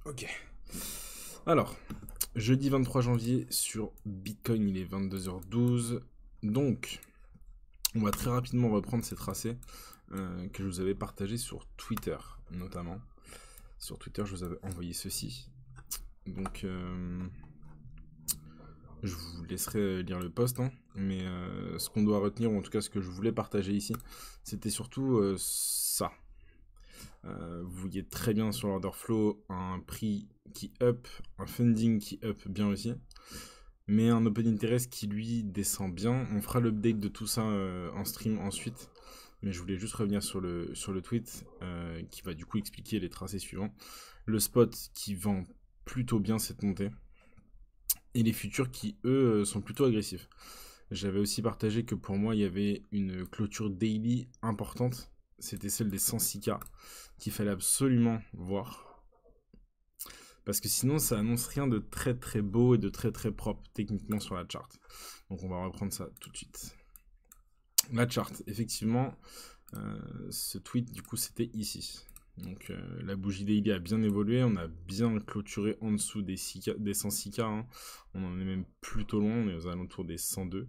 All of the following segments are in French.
Ok. Alors, jeudi 23 janvier sur Bitcoin, il est 22h12. Donc, on va très rapidement reprendre ces tracés que je vous avais partagés sur Twitter, notamment. Sur Twitter, je vous avais envoyé ceci. Donc, je vous laisserai lire le post, hein, mais ce qu'on doit retenir, ou en tout cas ce que je voulais partager ici, c'était surtout ça. Vous voyez très bien sur l'order flow un prix qui up, un funding qui up bien aussi, mais un open interest qui lui descend bien. On fera l'update de tout ça en stream ensuite, mais je voulais juste revenir sur le tweet qui va du coup expliquer les tracés suivants. Le spot qui vend plutôt bien cette montée, et les futurs qui eux sont plutôt agressifs. J'avais aussi partagé que pour moi il y avait une clôture daily importante, c'était celle des 106K qu'il fallait absolument voir. Parce que sinon, ça annonce rien de très très beau et de très très propre techniquement sur la chart. Donc on va reprendre ça tout de suite. La chart, effectivement, ce tweet du coup c'était ici. Donc la bougie daily a bien évolué, on a bien clôturé en dessous des 106K, hein. On en est même plutôt loin, on est aux alentours des 102.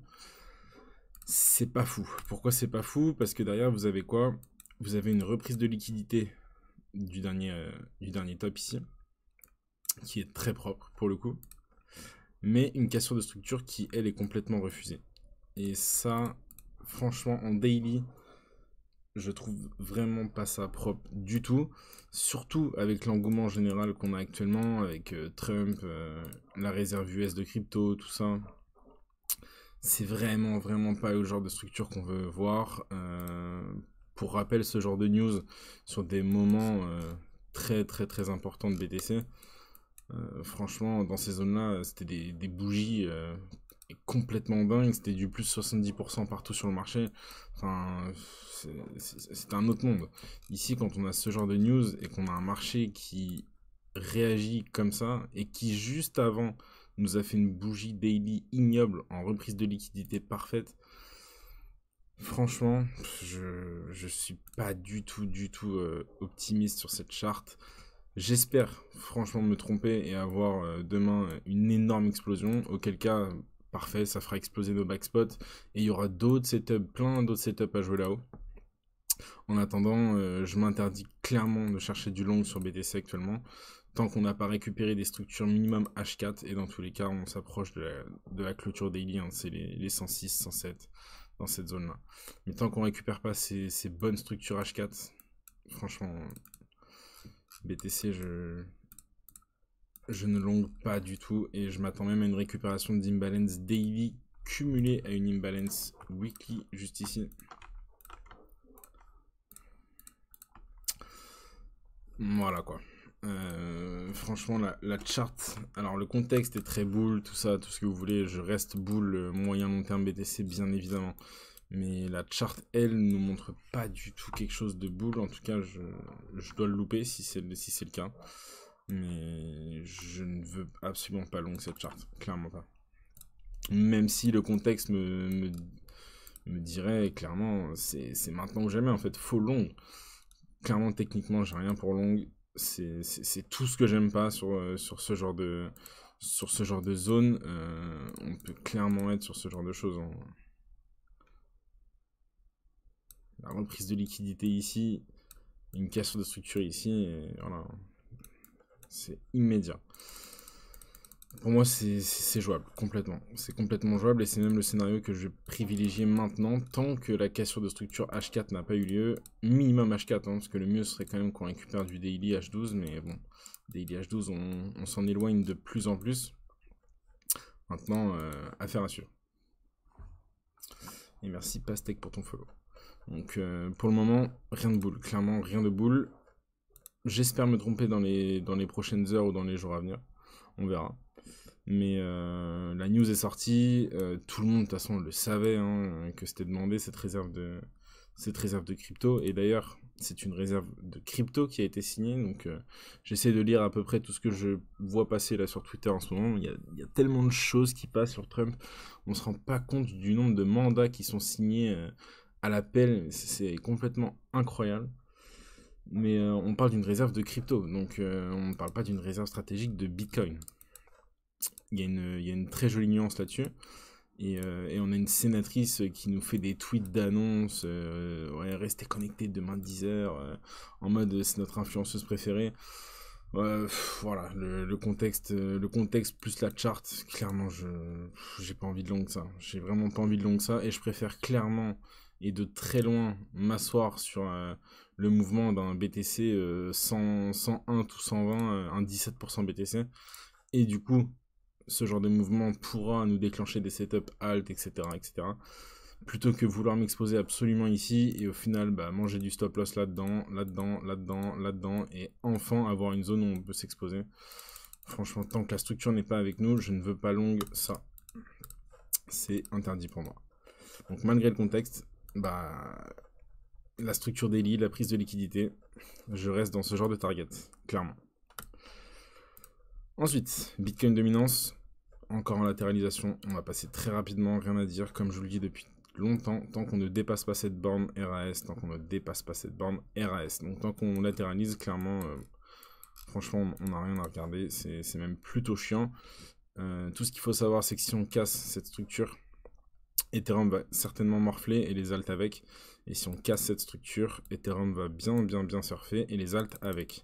C'est pas fou. Pourquoi c'est pas fou? Parce que derrière vous avez quoi? Vous avez une reprise de liquidité du dernier top ici, qui est très propre pour le coup, mais une cassure de structure qui, elle, est complètement refusée. Et ça, franchement, en daily, je trouve vraiment pas ça propre du tout, surtout avec l'engouement général qu'on a actuellement, avec Trump, la réserve US de crypto, tout ça. C'est vraiment, vraiment pas le genre de structure qu'on veut voir. Pour rappel, ce genre de news sur des moments très, très, très importants de BTC, franchement, dans ces zones-là, c'était des bougies complètement dingues. C'était du plus 70% partout sur le marché. Enfin, c'est un autre monde. Ici, quand on a ce genre de news et qu'on a un marché qui réagit comme ça et qui, juste avant, nous a fait une bougie daily ignoble en reprise de liquidité parfaite, franchement, je suis pas du tout optimiste sur cette charte. J'espère franchement me tromper et avoir demain une énorme explosion, auquel cas, parfait, ça fera exploser nos backspots et il y aura d'autres setups, plein d'autres setups à jouer là-haut. En attendant, je m'interdis clairement de chercher du long sur BTC actuellement, tant qu'on n'a pas récupéré des structures minimum H4, et dans tous les cas, on s'approche de la clôture daily, hein, c'est les 106, 107, dans cette zone-là. Mais tant qu'on récupère pas ces bonnes structures H4, franchement, BTC, je ne longue pas du tout et je m'attends même à une récupération d'imbalance daily cumulée à une imbalance weekly juste ici. Voilà quoi. Franchement, la chart, alors le contexte est très bull, tout ça, tout ce que vous voulez. Je reste bull moyen long terme BTC, bien évidemment. Mais la chart, elle, nous montre pas du tout quelque chose de bull. En tout cas, je dois le louper si c'est le cas. Mais je ne veux absolument pas long cette charte, clairement pas. Même si le contexte me dirait clairement, c'est maintenant ou jamais en fait, faut long. Clairement, techniquement, j'ai rien pour long. C'est tout ce que j'aime pas sur ce genre de zone. On peut clairement être sur ce genre de choses, hein. La reprise de liquidité ici, une cassure de structure ici, et voilà. C'est immédiat. Pour moi, c'est jouable, complètement. C'est complètement jouable et c'est même le scénario que je vais privilégier maintenant, tant que la cassure de structure H4 n'a pas eu lieu. Minimum H4, hein, parce que le mieux serait quand même qu'on récupère du daily H12, mais bon, daily H12, on s'en éloigne de plus en plus. Maintenant, affaire à suivre. Et merci Pastèque pour ton follow. Donc pour le moment, rien de boule, clairement rien de boule. J'espère me tromper dans les prochaines heures ou dans les jours à venir. On verra. Mais la news est sortie, tout le monde de toute façon le savait, hein, que c'était demandé cette réserve de crypto. Et d'ailleurs, c'est une réserve de crypto qui a été signée. Donc j'essaie de lire à peu près tout ce que je vois passer là sur Twitter en ce moment. Il y a tellement de choses qui passent sur Trump. On se rend pas compte du nombre de mandats qui sont signés à l'appel. C'est complètement incroyable. Mais on parle d'une réserve de crypto, donc on ne parle pas d'une réserve stratégique de Bitcoin. Il y a une très jolie nuance là-dessus. Et on a une sénatrice qui nous fait des tweets d'annonce, ouais, restez connectés demain 10h, en mode c'est notre influenceuse préférée. Ouais, voilà, le contexte plus la charte, clairement, j'ai pas envie de long que ça. J'ai vraiment pas envie de long que ça, et je préfère clairement, et de très loin, m'asseoir sur le mouvement d'un BTC 100, 101 ou 120, un 17% BTC, et du coup, ce genre de mouvement pourra nous déclencher des setups alt, etc., etc. Plutôt que vouloir m'exposer absolument ici et au final bah, manger du stop loss là-dedans, là-dedans, là-dedans, là-dedans et enfin avoir une zone où on peut s'exposer. Franchement, tant que la structure n'est pas avec nous, je ne veux pas longue ça. C'est interdit pour moi. Donc malgré le contexte, bah, la structure daily, la prise de liquidité, je reste dans ce genre de target, clairement. Ensuite, Bitcoin dominance, encore en latéralisation, on va passer très rapidement, rien à dire, comme je vous le dis depuis longtemps, tant qu'on ne dépasse pas cette borne RAS, tant qu'on ne dépasse pas cette borne RAS. Donc tant qu'on latéralise, clairement, franchement, on n'a rien à regarder, c'est même plutôt chiant. Tout ce qu'il faut savoir, c'est que si on casse cette structure, Ethereum va certainement morfler et les alts avec. Et si on casse cette structure, Ethereum va bien surfer et les alts avec.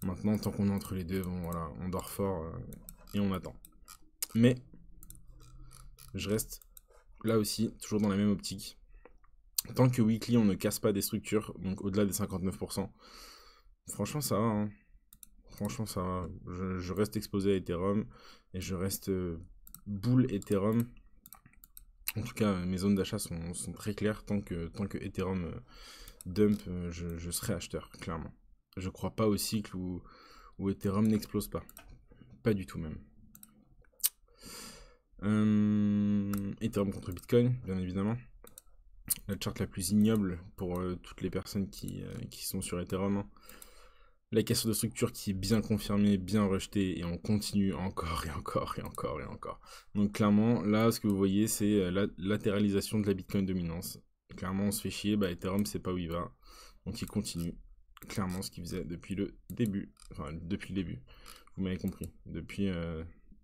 Maintenant, tant qu'on est entre les deux, bon voilà, on dort fort et on attend. Mais je reste là aussi, toujours dans la même optique. Tant que weekly, on ne casse pas des structures, donc au-delà des 59%, franchement, ça va. Hein. Franchement, ça va. Je reste exposé à Ethereum et je reste bull Ethereum. En tout cas, mes zones d'achat sont très claires. Tant que Ethereum dump, je serai acheteur, clairement. Je crois pas au cycle où Ethereum n'explose pas. Pas du tout même. Ethereum contre Bitcoin, bien évidemment. La charte la plus ignoble pour toutes les personnes qui sont sur Ethereum. Hein. La cassure de structure qui est bien confirmée, bien rejetée, et on continue encore et encore et encore et encore. Donc clairement, là, ce que vous voyez, c'est la latéralisation de la Bitcoin dominance. Clairement, on se fait chier, bah, Ethereum, c'est pas où il va. Donc il continue. Clairement, ce qu'il faisait depuis le début. Enfin, depuis le début. Vous m'avez compris. Depuis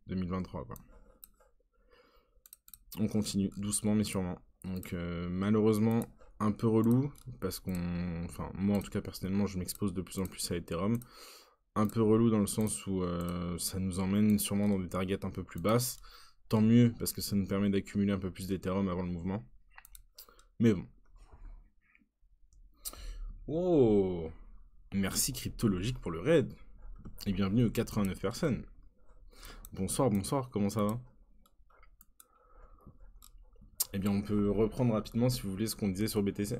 2023, quoi. On continue, doucement mais sûrement. Donc malheureusement, un peu relou, parce qu'on... Enfin, moi en tout cas personnellement, je m'expose de plus en plus à Ethereum. Un peu relou dans le sens où ça nous emmène sûrement dans des targets un peu plus basses. Tant mieux, parce que ça nous permet d'accumuler un peu plus d'Ethereum avant le mouvement. Mais bon. Oh! Merci Cryptologique pour le raid. Et bienvenue aux 89 personnes. Bonsoir, bonsoir, comment ça va? Eh bien, on peut reprendre rapidement, si vous voulez, ce qu'on disait sur BTC.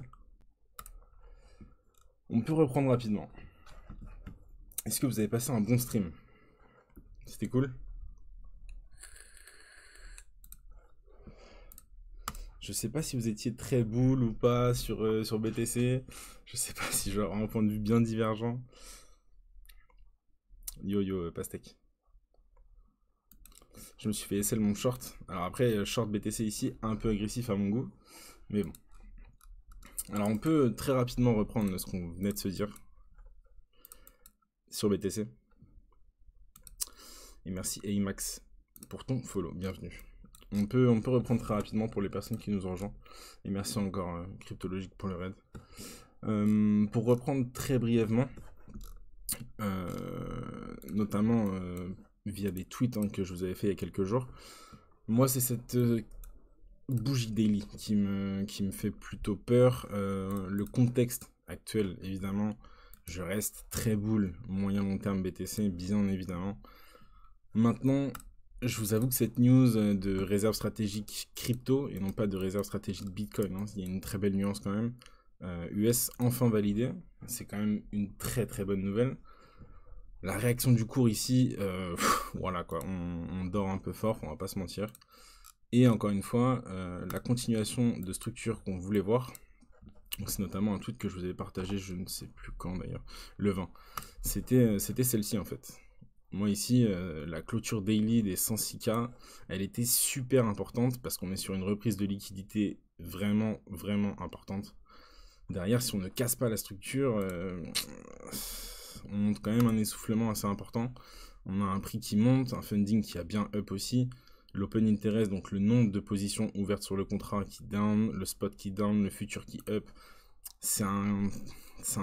On peut reprendre rapidement. Est-ce que vous avez passé un bon stream? C'était cool? Je sais pas si vous étiez très boule ou pas sur BTC. Je sais pas si j'aurais un point de vue bien divergent. Yo yo, pastèque. Je me suis fait SL mon short. Alors après, short BTC ici, un peu agressif à mon goût. Mais bon. Alors on peut très rapidement reprendre ce qu'on venait de se dire sur BTC. Et merci Aimax pour ton follow, bienvenue. On peut reprendre très rapidement pour les personnes qui nous ont rejoint. Et merci encore Cryptologique pour le raid. Pour reprendre très brièvement, notamment via des tweets que je vous avais fait il y a quelques jours, moi c'est cette bougie daily qui me fait plutôt peur. Le contexte actuel, évidemment, je reste très bull, moyen long terme BTC, bien évidemment. Maintenant, je vous avoue que cette news de réserve stratégique crypto, et non pas de réserve stratégique Bitcoin, hein, il y a une très belle nuance quand même, US enfin validée, c'est quand même une très très bonne nouvelle. La réaction du cours ici, voilà quoi, on dort un peu fort, on va pas se mentir. Et encore une fois, la continuation de structure qu'on voulait voir, c'est notamment un tweet que je vous avais partagé, je ne sais plus quand d'ailleurs, le 20. C'était celle-ci en fait. Moi ici, la clôture daily des 106K, elle était super importante parce qu'on est sur une reprise de liquidité vraiment, vraiment importante. Derrière, si on ne casse pas la structure, on monte quand même un essoufflement assez important. On a un prix qui monte, un funding qui a bien up aussi, l'open interest, donc le nombre de positions ouvertes sur le contrat qui down, le spot qui down, le futur qui up. C'est un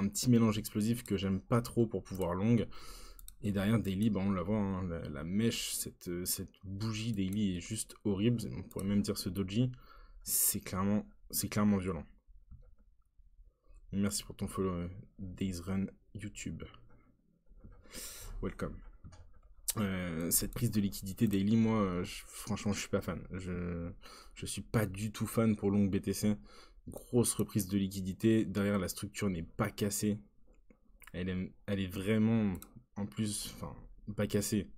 petit mélange explosif que j'aime pas trop pour pouvoir long. Et derrière daily, on la voit, hein, la mèche, cette bougie daily est juste horrible. On pourrait même dire ce doji, c'est clairement violent. Merci pour ton follow, Days Run YouTube. Welcome. Cette prise de liquidité daily, moi, franchement, je suis pas fan. Je suis pas du tout fan pour long BTC. Grosse reprise de liquidité. Derrière, la structure n'est pas cassée. Elle est vraiment, en plus, enfin, pas cassée.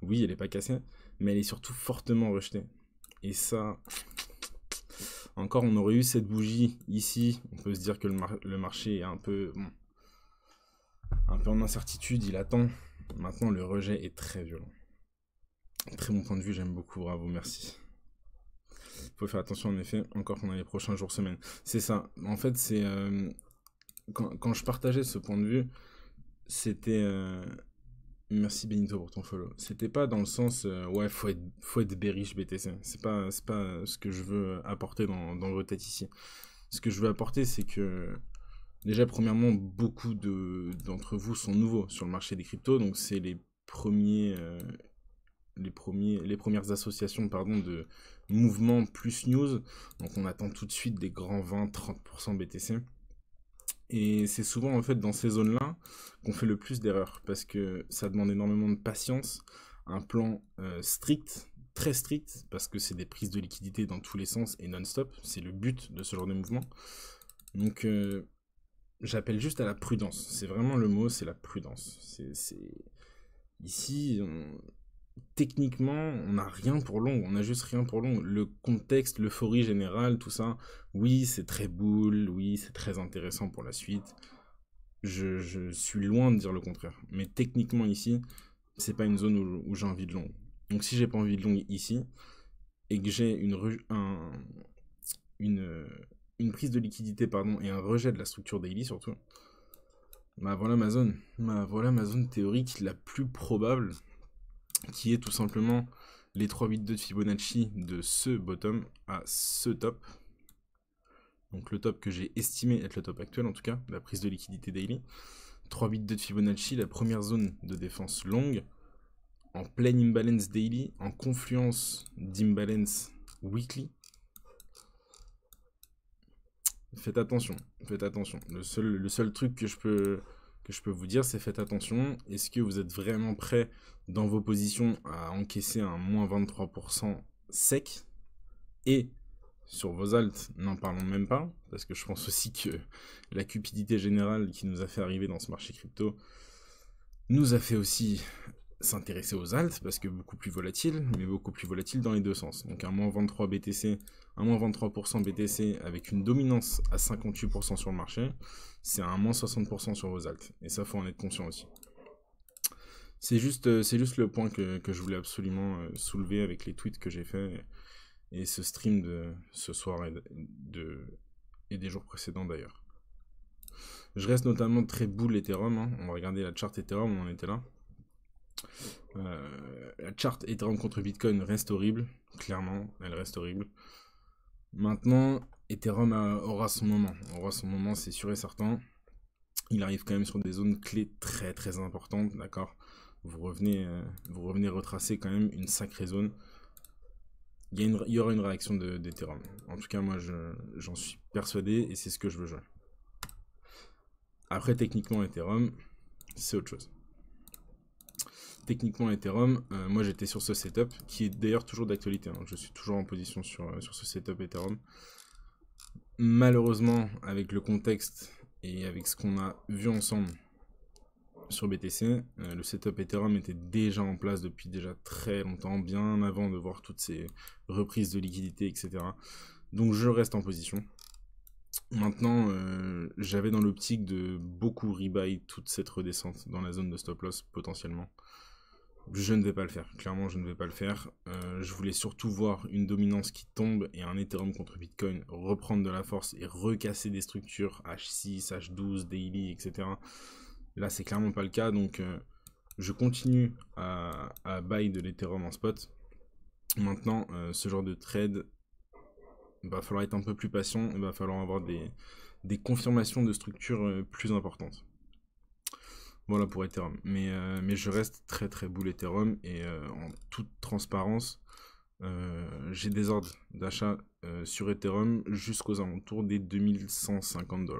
Oui, elle est pas cassée, mais elle est surtout fortement rejetée. Et ça, encore, on aurait eu cette bougie ici. On peut se dire que le marché est un peu en incertitude, il attend. Maintenant, le rejet est très violent. Très bon point de vue, j'aime beaucoup, bravo, merci. Faut faire attention en effet, encore qu'on a les prochains jours, semaines. C'est ça, en fait, c'est... quand je partageais ce point de vue, c'était... Merci Benito pour ton follow. C'était pas dans le sens, ouais, faut être bearish BTC. C'est pas ce que je veux apporter dans vos têtes ici. Ce que je veux apporter, c'est que... Déjà, premièrement, beaucoup d'entre vous sont nouveaux sur le marché des cryptos, donc c'est les premières associations de mouvements plus news. Donc on attend tout de suite des grands 20-30% BTC. Et c'est souvent en fait dans ces zones-là qu'on fait le plus d'erreurs parce que ça demande énormément de patience, un plan strict, très strict, parce que c'est des prises de liquidité dans tous les sens et non-stop. C'est le but de ce genre de mouvement. Donc j'appelle juste à la prudence. C'est vraiment le mot, c'est la prudence. Ici, techniquement, on n'a rien pour long. On n'a juste rien pour long. Le contexte, l'euphorie générale, tout ça, oui, c'est très bull, oui, c'est très intéressant pour la suite. Je suis loin de dire le contraire. Mais techniquement, ici, c'est pas une zone où j'ai envie de long. Donc si j'ai pas envie de long ici, et que j'ai une prise de liquidité et un rejet de la structure daily surtout, voilà ma zone. Voilà ma zone théorique la plus probable, qui est tout simplement les 3,82 de Fibonacci de ce bottom à ce top. Donc le top que j'ai estimé être le top actuel, en tout cas, la prise de liquidité daily. 3,82 de Fibonacci, la première zone de défense longue, en plein imbalance daily, en confluence d'imbalance weekly. Faites attention, faites attention. Le seul truc que je peux vous dire, c'est faites attention. Est-ce que vous êtes vraiment prêt dans vos positions à encaisser un moins 23% sec? Et sur vos alts, n'en parlons même pas, parce que je pense aussi que la cupidité générale qui nous a fait arriver dans ce marché crypto nous a fait aussi s'intéresser aux alts, parce que beaucoup plus volatile, mais beaucoup plus volatile dans les deux sens. Donc un moins 23 BTC, un moins 23% BTC avec une dominance à 58% sur le marché, c'est un moins 60% sur vos alts. Et ça, faut en être conscient aussi. C'est juste le point que je voulais absolument soulever avec les tweets que j'ai fait et ce stream de ce soir et des jours précédents d'ailleurs. Je reste notamment très bull Ethereum, hein. On va regarder la chart Ethereum, on en était là. La chart Ethereum contre Bitcoin reste horrible, clairement, elle reste horrible. Maintenant, Ethereum aura son moment, c'est sûr et certain. Il arrive quand même sur des zones clés très très importantes, d'accord. Vous revenez retracer quand même une sacrée zone. Il y aura une réaction d'Ethereum. En tout cas, moi, j'en suis persuadé et c'est ce que je veux jouer. Après, techniquement, Ethereum, c'est autre chose. Techniquement, Ethereum, moi, j'étais sur ce setup, qui est d'ailleurs toujours d'actualité. Hein. Je suis toujours en position sur ce setup Ethereum. Malheureusement, avec le contexte et avec ce qu'on a vu ensemble sur BTC, le setup Ethereum était déjà en place depuis déjà très longtemps, bien avant de voir toutes ces reprises de liquidité, etc. Donc je reste en position. Maintenant, j'avais dans l'optique de beaucoup rebuy toute cette redescente dans la zone de stop loss potentiellement. Je ne vais pas le faire, clairement je ne vais pas le faire. Je voulais surtout voir une dominance qui tombe et un Ethereum contre Bitcoin reprendre de la force et recasser des structures H6, H12, Daily, etc. Là c'est clairement pas le cas, donc je continue à buy de l'Ethereum en spot. Maintenant, ce genre de trade, il va falloir être un peu plus patient, il va falloir avoir des confirmations de structures plus importantes. Voilà pour Ethereum. Mais je reste très très bull Ethereum et en toute transparence, j'ai des ordres d'achat sur Ethereum jusqu'aux alentours des 2150 $.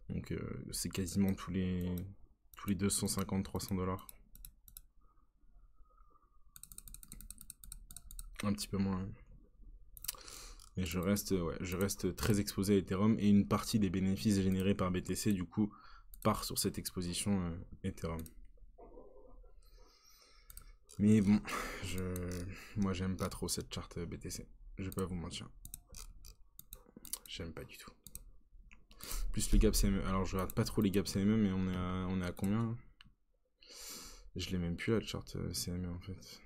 Donc c'est quasiment tous les 250-300 $. Un petit peu moins. Mais je reste très exposé à Ethereum et une partie des bénéfices générés par BTC du coup part sur cette exposition Ethereum. Mais bon, moi j'aime pas trop cette charte BTC. Je vais pas vous mentir. J'aime pas du tout. Plus les gaps CME. Alors je regarde pas trop les gaps CME, mais on est à combien là? Je l'ai même plus la charte CME en fait.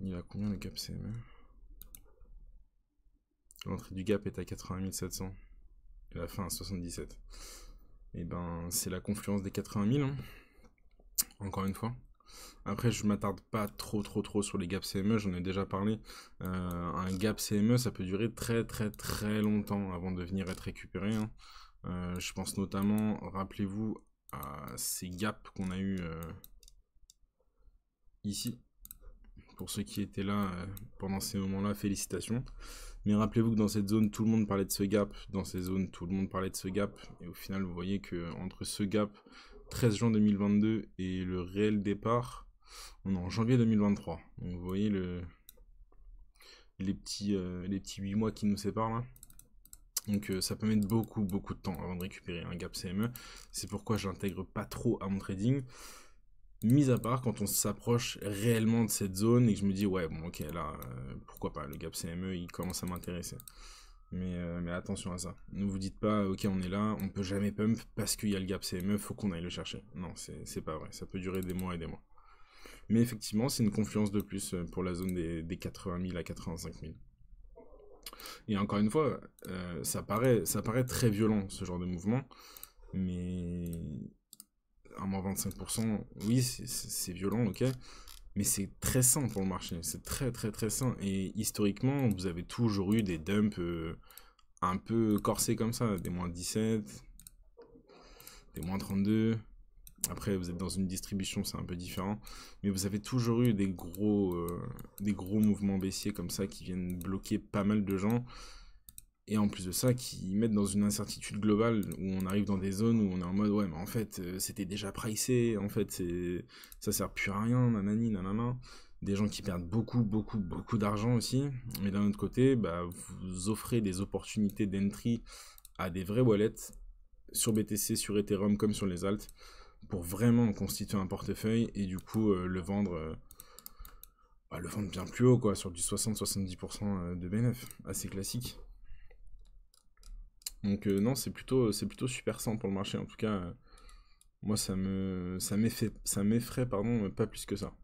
Il a combien le gap CME? L'entrée du gap est à 80 700 et la fin à 77. Et ben c'est la confluence des 80 000 hein. Encore une fois. Après, je m'attarde pas trop sur les gaps CME, j'en ai déjà parlé. Un gap CME, ça peut durer très longtemps avant de venir être récupéré. Hein. Je pense notamment, rappelez-vous, à ces gaps qu'on a eu ici. Pour ceux qui étaient là pendant ces moments-là, félicitations. Mais rappelez-vous que dans cette zone, tout le monde parlait de ce gap. Dans ces zones, tout le monde parlait de ce gap. Et au final, vous voyez que entre ce gap 13 juin 2022 et le réel départ, on est en janvier 2023. Donc vous voyez les petits 8 mois qui nous séparent là. Donc ça peut mettre beaucoup de temps avant de récupérer un gap CME. C'est pourquoi je l'intègre pas trop à mon trading. Mis à part quand on s'approche réellement de cette zone et que je me dis ouais bon ok là pourquoi pas, le gap CME il commence à m'intéresser. Mais attention à ça. Ne vous dites pas ok on est là, on peut jamais pump parce qu'il y a le gap CME, faut qu'on aille le chercher. Non c'est pas vrai, ça peut durer des mois et des mois. Mais effectivement c'est une confluence de plus pour la zone des 80 000 à 85 000. Et encore une fois, ça paraît très violent ce genre de mouvement, mais à moins 25%, oui, c'est violent, ok, mais c'est très sain pour le marché, c'est très sain. Et historiquement, vous avez toujours eu des dumps un peu corsés comme ça, des moins 17, des moins 32. Après, vous êtes dans une distribution, c'est un peu différent, mais vous avez toujours eu des gros mouvements baissiers comme ça qui viennent bloquer pas mal de gens. Et en plus de ça, qui mettent dans une incertitude globale où on arrive dans des zones où on est en mode ouais, mais en fait, c'était déjà pricé, en fait, ça sert plus à rien, nanani, nanana. Des gens qui perdent beaucoup d'argent aussi. Mais d'un autre côté, bah, vous offrez des opportunités d'entry à des vrais wallets sur BTC, sur Ethereum comme sur les alts pour vraiment constituer un portefeuille et du coup le vendre bien plus haut, quoi, sur du 60-70% de bénéf, assez classique. Donc non, c'est plutôt super sain pour le marché. En tout cas, moi ça m'effraie pardon, pas plus que ça.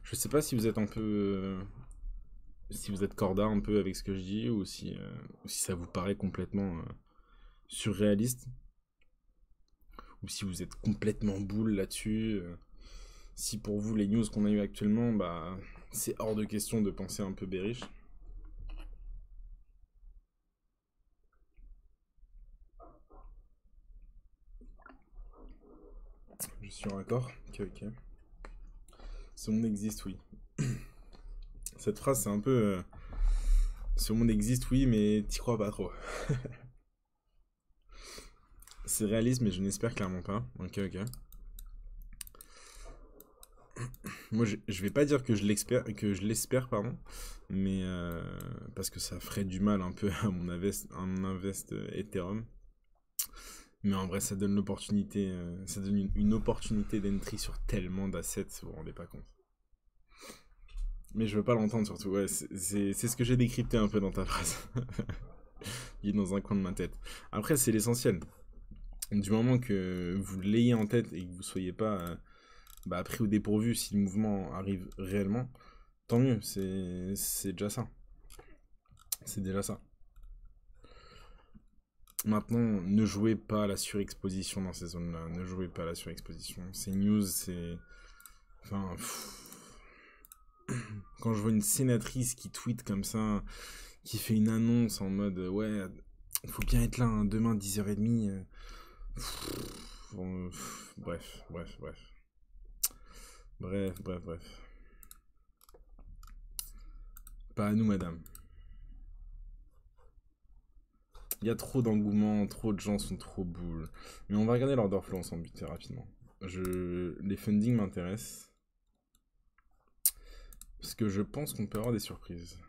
Je sais pas si vous êtes un peu si vous êtes corda un peu avec ce que je dis ou si ça vous paraît complètement surréaliste ou si vous êtes complètement boule là-dessus. Si pour vous les news qu'on a eu actuellement, bah c'est hors de question de penser un peu bearish. Je suis d'accord. Ok. Ce monde existe, oui. Cette phrase, c'est un peu. Ce monde existe, oui, mais t'y crois pas trop. C'est réaliste, mais je n'espère clairement pas. Ok. Moi, je vais pas dire que je l'espère, pardon, mais parce que ça ferait du mal un peu à mon invest Ethereum. Mais en vrai, ça donne l'opportunité, ça donne une opportunité d'entry sur tellement d'assets, vous vous rendez pas compte. Mais je veux pas l'entendre surtout, ouais, c'est ce que j'ai décrypté un peu dans ta phrase. Il est dans un coin de ma tête. Après, c'est l'essentiel. Du moment que vous l'ayez en tête et que vous soyez pas pris au dépourvu si le mouvement arrive réellement, tant mieux, c'est déjà ça. C'est déjà ça. Maintenant, ne jouez pas à la surexposition dans ces zones-là. Ne jouez pas à la surexposition. Ces news, c'est... Enfin... Quand je vois une sénatrice qui tweet comme ça, qui fait une annonce en mode ouais, faut bien être là hein, demain 10h30. Bref. Pas à nous, madame. Il y a trop d'engouement, trop de gens sont trop boules. Mais on va regarder l'order flow ensemble vite fait rapidement. Les fundings m'intéressent. Parce que je pense qu'on peut avoir des surprises.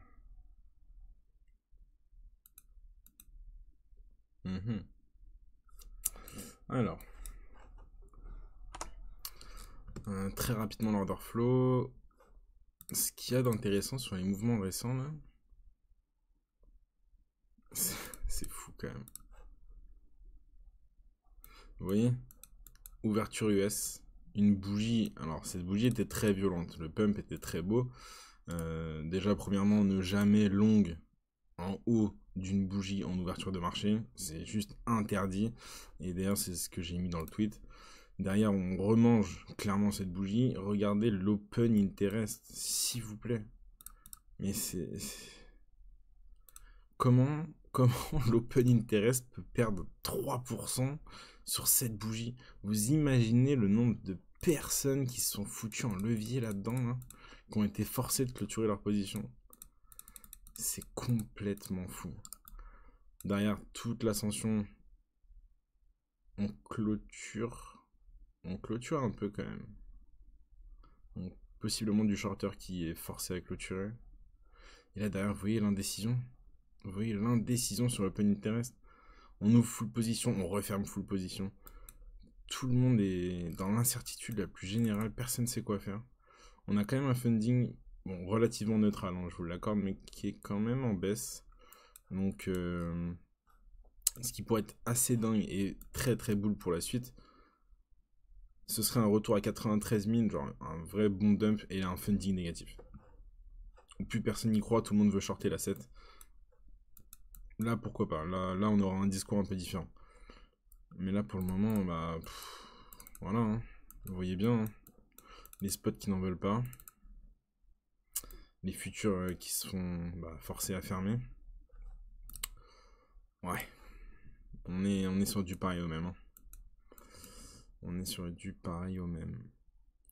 Alors. Très rapidement l'order flow. Ce qu'il y a d'intéressant sur les mouvements récents là. C'est fou quand même. Vous voyez? Ouverture US. Une bougie. Alors cette bougie était très violente. Le pump était très beau. Déjà premièrement ne jamais long en haut d'une bougie en ouverture de marché. C'est juste interdit. Et d'ailleurs c'est ce que j'ai mis dans le tweet. Derrière on remange clairement cette bougie. Regardez l'open interest s'il vous plaît. Mais c'est... Comment l'open interest peut perdre 3% sur cette bougie? Vous imaginez le nombre de personnes qui se sont foutues en levier là-dedans, hein, qui ont été forcées de clôturer leur position? C'est complètement fou. Derrière toute l'ascension, on clôture un peu quand même. Donc, possiblement du shorter qui est forcé à clôturer. Et là derrière, vous voyez l'indécision? Vous voyez l'indécision sur l'open interest? On ouvre full position, on referme full position. Tout le monde est dans l'incertitude la plus générale, personne ne sait quoi faire. On a quand même un funding bon, relativement neutral, hein, je vous l'accorde, mais qui est quand même en baisse. Donc, ce qui pourrait être assez dingue et très très boule pour la suite, ce serait un retour à 93 000, genre un vrai bon dump et un funding négatif. Plus personne n'y croit, tout le monde veut shorter la 7. Là, pourquoi pas. Là, on aura un discours un peu différent. Mais là, pour le moment, voilà. Hein. Vous voyez bien. Hein. Les spots qui n'en veulent pas. Les futurs qui se font forcés à fermer. Ouais. On est sur du pareil au même. Hein. On est sur du pareil au même.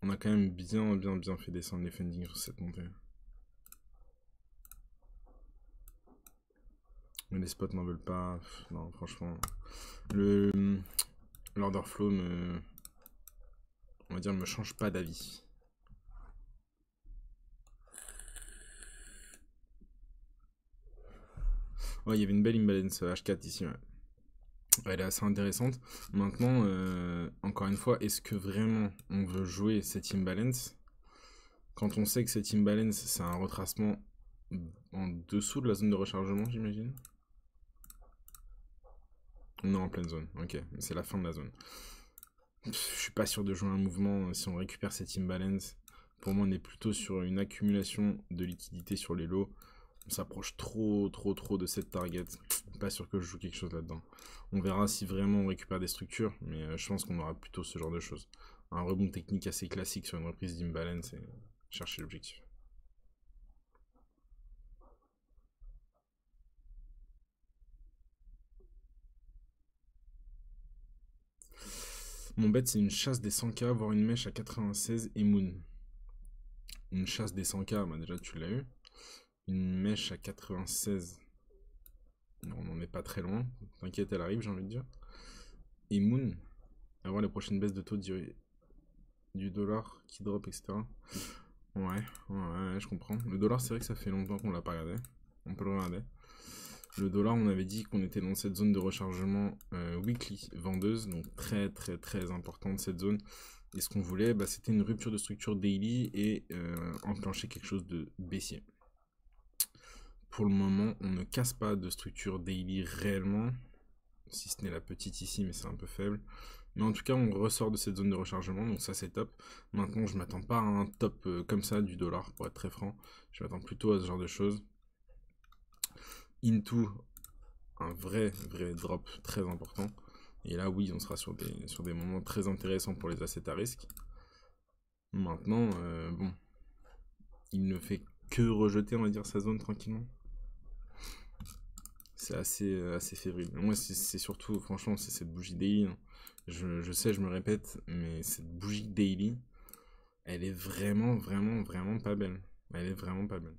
On a quand même bien fait descendre les fundings sur cette montée. Mais les spots n'en veulent pas. Non, franchement. L'order flow on va dire, me change pas d'avis. Ouais, il y avait une belle imbalance H4 ici, ouais. Elle est assez intéressante. Maintenant, encore une fois, est-ce que vraiment on veut jouer cette imbalance quand on sait que cette imbalance, c'est un retracement en dessous de la zone de rechargement, j'imagine? Non, en pleine zone. Ok, c'est la fin de la zone. Je suis pas sûr de jouer un mouvement si on récupère cette imbalance. Pour moi, on est plutôt sur une accumulation de liquidité sur les lots. On s'approche trop de cette target. Pas sûr que je joue quelque chose là-dedans. On verra si vraiment on récupère des structures, mais je pense qu'on aura plutôt ce genre de choses. Un rebond technique assez classique sur une reprise d'imbalance et chercher l'objectif. Mon bet c'est une chasse des 100k, voire une mèche à 96 et Moon. Une chasse des 100k, bah déjà tu l'as eu. Une mèche à 96. On n'en est pas très loin. T'inquiète, elle arrive, j'ai envie de dire. Et Moon, avoir les prochaines baisses de taux du dollar qui drop, etc. Ouais, je comprends. Le dollar, c'est vrai que ça fait longtemps qu'on l'a pas regardé. On peut le regarder. Le dollar, on avait dit qu'on était dans cette zone de rechargement weekly vendeuse, donc très importante cette zone. Et ce qu'on voulait, c'était une rupture de structure daily et enclencher quelque chose de baissier. pour le moment, on ne casse pas de structure daily réellement, si ce n'est la petite ici, mais c'est un peu faible. Mais en tout cas, on ressort de cette zone de rechargement, donc ça c'est top. Maintenant, je m'attends pas à un top comme ça du dollar, pour être très franc. Je m'attends plutôt à ce genre de choses. Into, un vrai drop très important. Et là, oui, on sera sur des moments très intéressants pour les assets à risque. Maintenant, bon, il ne fait que rejeter, on va dire, sa zone tranquillement. C'est assez fébrile. Moi, c'est surtout, franchement, c'est cette bougie daily. Hein. Je sais, je me répète, mais cette bougie daily, elle est vraiment pas belle. Elle est vraiment pas belle.